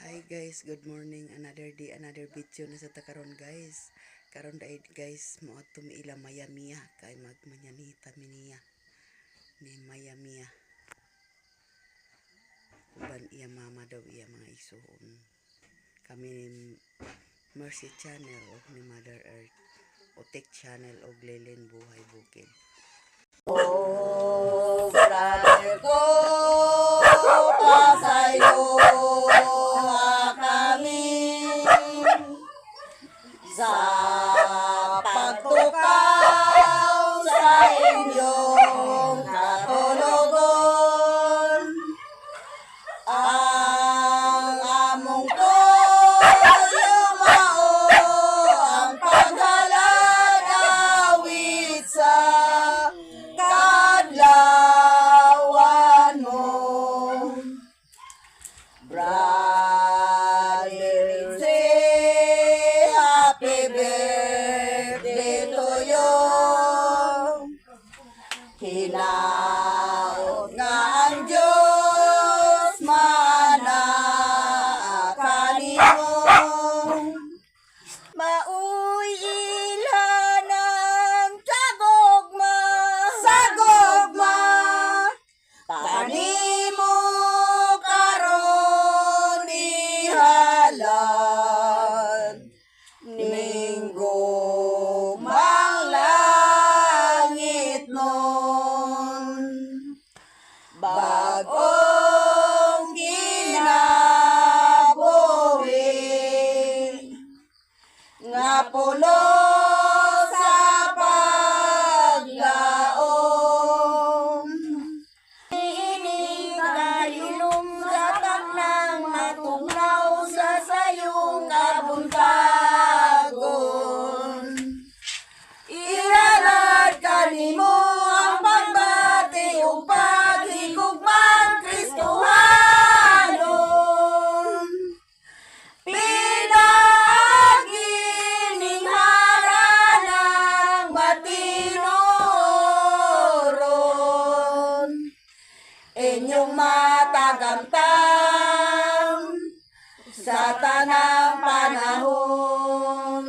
Hi guys, good morning. Another day, another video na sa takaron guys. Karon dai guys, mo ato mi ila mayamiya kay magmanyanita miniya. Ni mayamiya. Uban iya mama daw iya mga isuon. Kami ni Mercy Channel o ni Mother Earth. Otek Channel o Lelen Buhay Bukid. Oh, brother ko, pasayo kami sa pagtukaw sa inyong katulugon. Ang among ko lumao ang paghalad awit sa kadlawan mo. Brother, say happy birthday to you. Hinaot nga ang Diyos manakanin mo. Mauy ilhanang sagogma, sagogma, panimo karon ihalad, ninggo mang langit nun, bagong ginabuhi, nga pulo sa paglaom. Ining kahilom sa taknang matugnaw sa sayong kabuntagon. Ihalad kanimo ang pagbati ug paghigugmang Kristohanon. Pinagining haranang matinoron, inyong matagamtang sa tanang panahon.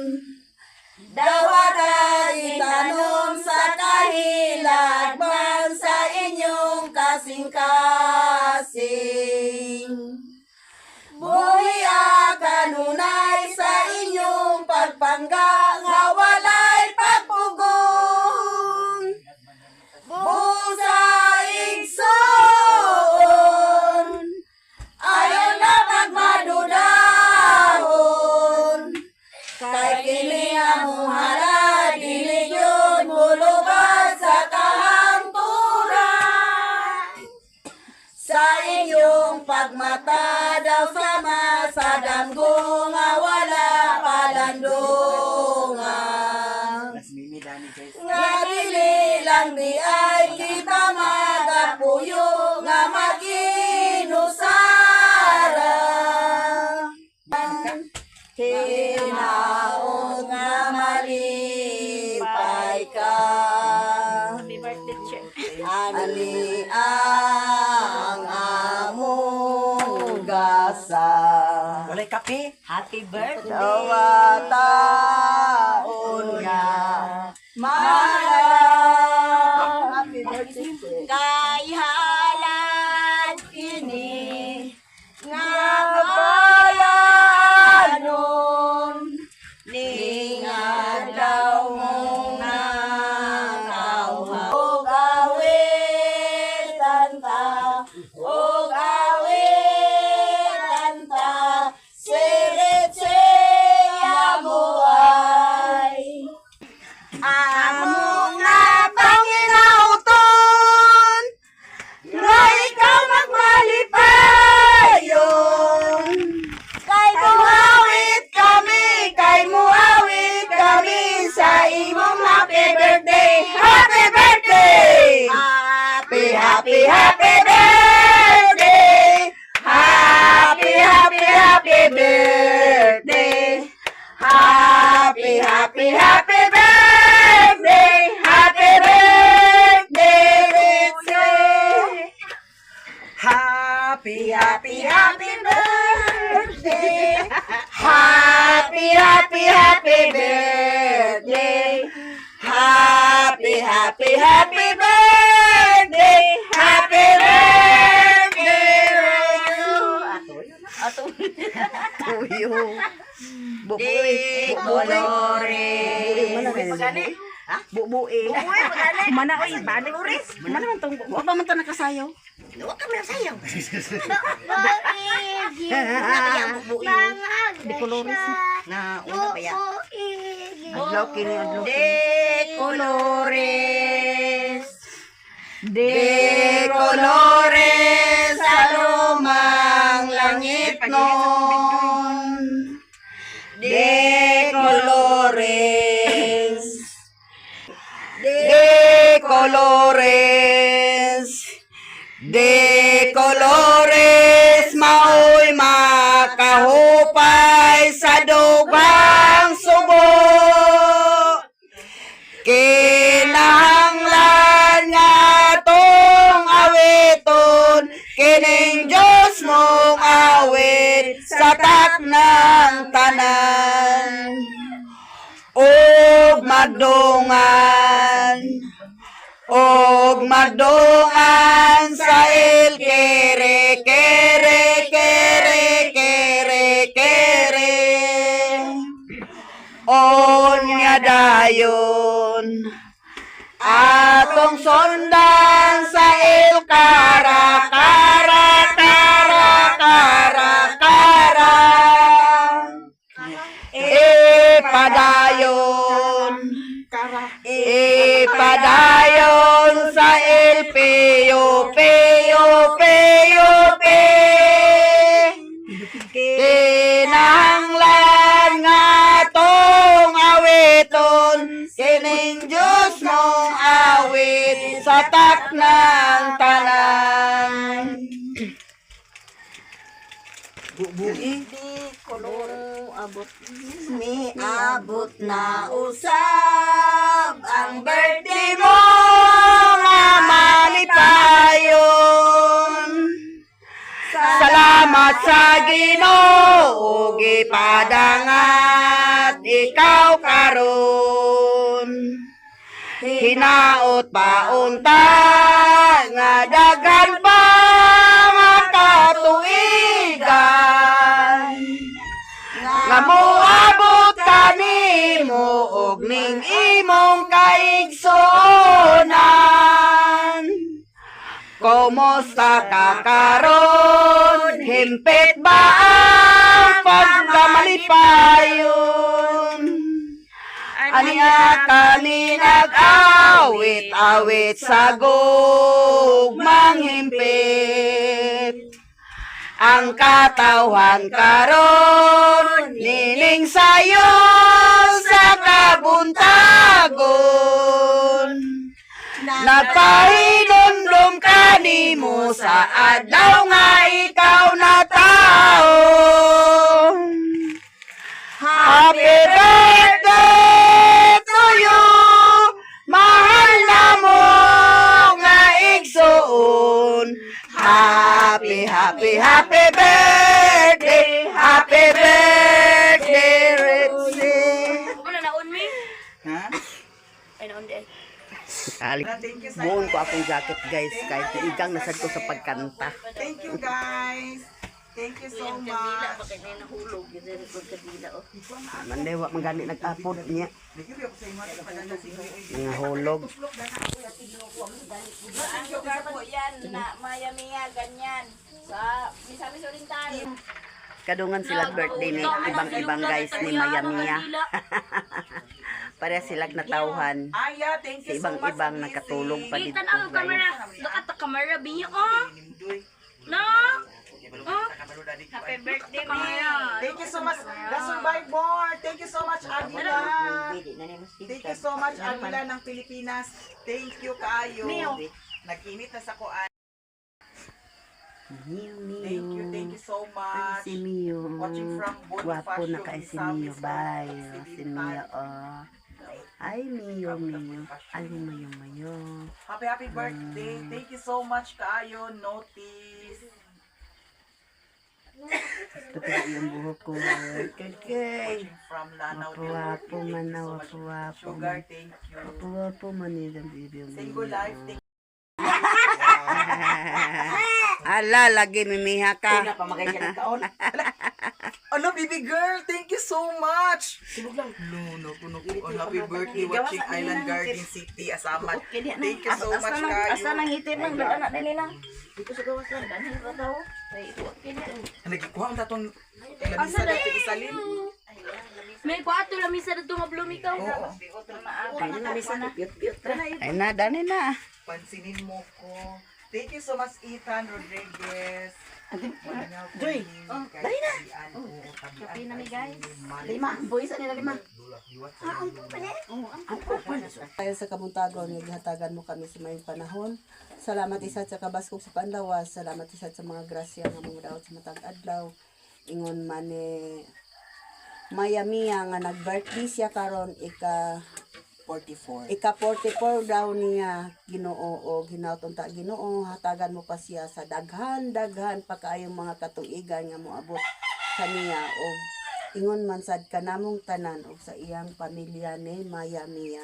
Dawat ay itanom sa kahilagman sa inyong kasing-kasing. Buhiya kanunay sa inyong pagpangga nga walay pagpugong. Busa igsoon, ayaw na pagmadudahon. Kay kini among halad, dili yun mulubad sa kahangturan. Sa inyong pagmata daw sama sa damgo nga wala palandungan. Nga dili lang di ay kita magapuyo nga maginusara. Hinaot nga malipay ka. Ani ang among gasa. Walay kape. Happy birthday. Dawa taon nga mahal. Happy birthday. Kay halad kini nga bayanon ning adlaw mong nakauha. Og awitan ta, og awitan ta, siritse amuay. Amo nga panginauton, nga ikaw magmalipayon. Kay muawit kami sa imong happy birthday, happy birthday, happy happy happy birthday, happy happy happy birthday, happy happy happy birthday, happy birthday, Ritzy. Happy happy happy birthday. happy, happy birthday, happy birthday to you. Ato. Tuyo. Bubuoy. Di Colores. Bubuoy. Mana oy, balik. Mana man tong wa pa man to nakasayaw. Huwag kami sayaw. Di Colores. Na una pa yan. Adlaw kini adlaw. De Colores. De Colores sa lumang langit nun. De Colores. De Colores. De Colores maoy makahupay sa dugang subo. Kinahanglan nga tong awiton kining Diyos mong awit sa taknang tanan. Og magdungan sa il kere kere kere kere kere onya dayon atong sundan sa il kara kara kara kara kara Ipadayon sa il peyo peyo peyo pe kinahanglan nga tong awiton kining Diyos mong awit sa taknang tanan. Bubuoy. Abot na usab ang birthday mo nga malipayon. Salamat sa Ginoo gipadangat ikaw karon. Hinaot pa unta nga daghan pa nga katuigan. Nga moabot kanimo og ning imong kaigsuonan. Kumusta ka karon? Himpit ba ang pagkamalipayon? Aniya kaninag awit sa gugmang himpit. Ang katawhan karon nining sayo sa kabuntagon. Nagpahinumdum kanimo sa adlaw nga ikaw na tao. Happy birthday to you, mahal na mo nga igsuon. Happy, happy, happy birthday, happy birthday, Ritzy. Ano naon mi? Ha? Ay naon din. Buon ko akong jacket guys kahit igang nasad ko sa pagkanta. Thank you guys. Thank you so Kadila much. bakit na nahulog gid ko kadila oh. Mandewa magani nag-upload niya. Nga hulog. Ang lugar po yan na Miami ganyan. Sa Misamis Oriental. Kadungan sila birthday ni ibang-ibang guys ni Miami. Para sila natauhan. Aya, thank Sa you so much. ibang-ibang nakatulog pa dito Kita ang guys. camera. Dakat ta camera biyo oh. No. Oh. Happy birthday Maya. Thank you so much. The Survivor. Thank you so much, Agila. Thank you so much, Agila ng Pilipinas. Thank you, kayo. Nag-init na sa kuan. Thank you so much. Si Mio. Watching from Guwapo Bonifacio, na kay si Rizal, Mio. Miss Bye. Bonifacio, Si Mio. Oh. Ay, Mio. Ay, Mio. Happy birthday. Thank you so much, kayo. Notice. Pati yung buhok ko. Kagay. From Lanao del Wapo Norte. man na, Thank you so much. wapo Sugar, thank you. Wapo man nilang baby yung Single life, thank Ala, lagi mimiha ka. Pamagay siya ng kaon. Ano, baby girl, thank you so much. No, happy birthday watching Island Garden City, Asaman. Thank you so much, Asa kayo. nang hitin lang anak nila. Dito sa gawas lang dan sa tao. Ay ito kini. Nagikuha ang tatong labisa dito isalin. May kwarto lang misa dito nga bloom ikaw. Oo, Ay na bisa na. Biot na. Ay na, dani na. pansinin mo ko. Thank you so much, Ethan Rodriguez. Joy. Dali na. Kapi na mi guys. 5. Boys nila 5. Tayo sa Kamuntagon, naghatagan mo kami sa mayong panahon. Salamat isa sa kabaskog sa panlawas. Salamat isa sa mga grasya nga mga daot sa matag adlaw. Ingon man Mayamiya nga nag-birthday siya karon ika 44. ika 44 daw niya Ginoo o ginauton ta Ginoo, hatagan mo pa siya sa daghan pa kaayong mga katuigan nga moabot kaniya og ingon man sad kanamong tanan og sa iyang pamilya ni Mayamiya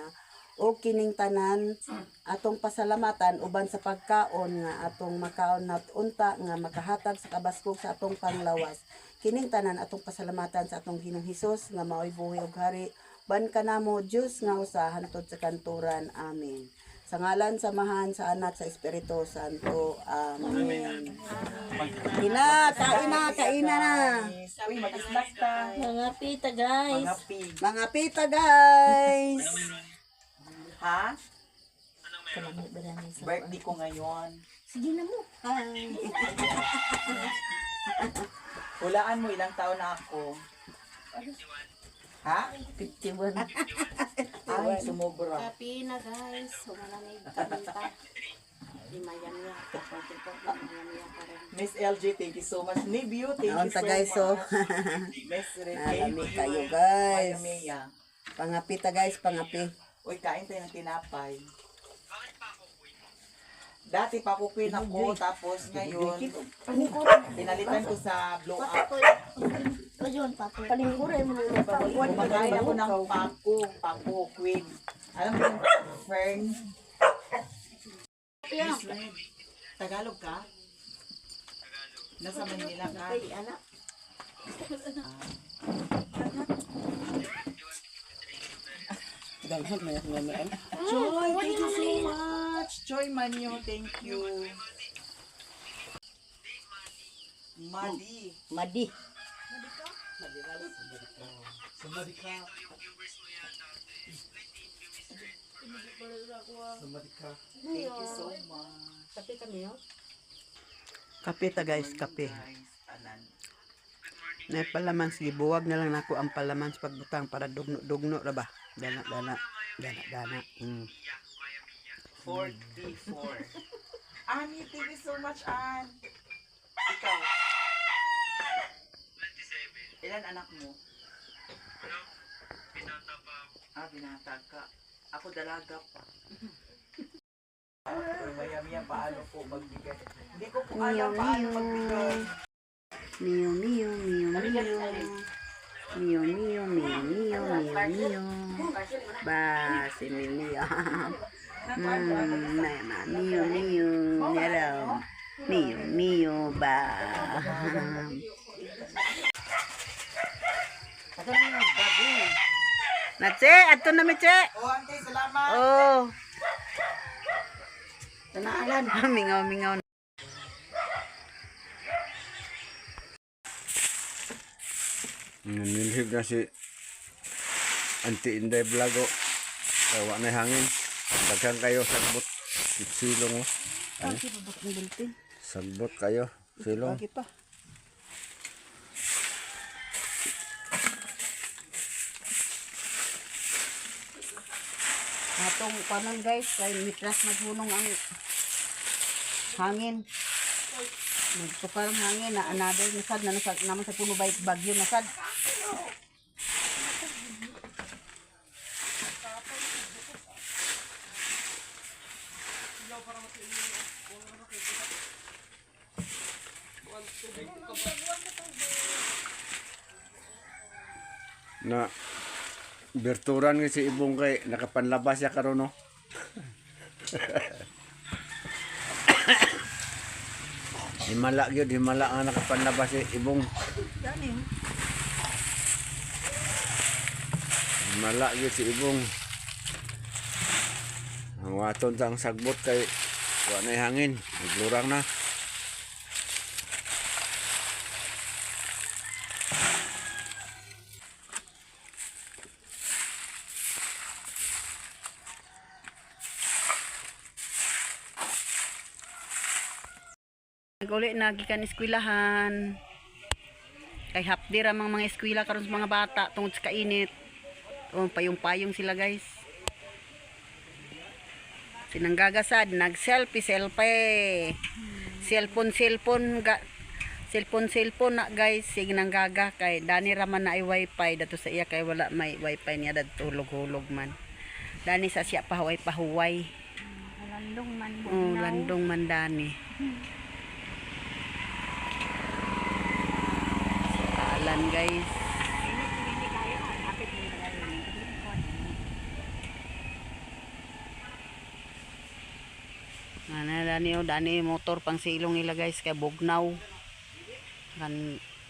o kining tanan atong pasalamatan uban sa pagkaon nga atong makaon na unta nga makahatag sa kabaskog sa atong panglawas. Kining tanan atong pasalamatan sa atong Ginoong Hesus nga maoy buhi ug hari ban kanamo Dios nga usa hantod sa kanturan. Amen. Sa ngalan samahan sa Anak sa Espiritu Santo. Amen. Kain na. Uy, mag-snack ta. Mga pita guys. Mga pig. Mga pita guys. Ha? Salamat ba namin sa Birthday ko ngayon. Sige na mo. Hulaan mo ilang taon na ako. Ha? 51. Ay, sumobra. Kapi na guys. Humalamig pa. Di Mayamiya. Mayamiya pa rin. Miss LJ, thank you so much. Nibio, thank you Naon so ta guys so. much. Miss Red, Nalami kayo guys. Mayamiya. Pangapi ta guys, pangapi. Uy, kain tayo ng tinapay. Dati pakukuin ako, tapos ngayon, pinalitan ko sa blow up. Ayun, papo. Palingkurin mo na ba? Kumakain ako ng pako, queen. Alam mo yung fern? Miss Red, Tagalog ka? Nasa Manila ka? Anak. Joy, thank you so much. Joy Manyo, thank you. Madi. Madi. Thank you so much. Kape ta guys, kape. Guys, tanan. Na palaman sige buwag na lang nako ang palaman sa pagbutang para dugno ra ba. Dana. 44. Ani, thank you so much, Ann. Ikaw. 27. Ilan anak mo? Binata pa. Binata ka. Ako dalaga pa. Mayami yan, paano po magbigay? Hindi ko po alam paano magbigay. Mio. Ba, si Mio. Mio, ba. Natse, ato na mi, che. Oh, auntie, salamat. Oh, Tanaalan. mingaw. Nilhig na si Auntie Inday Blago. Tawa na hangin. Daghan kayo sagbot. Silong mo. Ano? Sagbot kayo. Silong. Lagi pa. Atong panon guys, kay mitras naghunong ang hangin. Nagtukar ang hangin na another nasad na nasad naman sa puno bagyo nasad. Na berturan nga si Ibong kay nakapanlabas siya karon no. Himala gyud, himala nga nakapanlabas si Ibong. Himala gyud si Ibong. Ang waton sa ang sagbot kay wa na hangin, naglurang na. Uli na gikan eskwelahan. Kay hapdi ra mga eskwela karon sa mga bata tungod sa kainit. O payong-payong sila guys. Sinanggagasad nag-selfie. Cellphone na guys sig nanggaga kay dani ra man na ay wifi dato sa iya kay wala may wifi niya dadto hulog-hulog man. Dani sa siya pahuway. Landong man. Landong man dani. Alan guys. Dani motor pang silong nila guys kay bugnaw.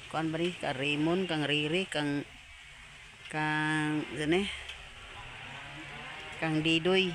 Kuan bari ka Raymond kang Riri kang Didoy.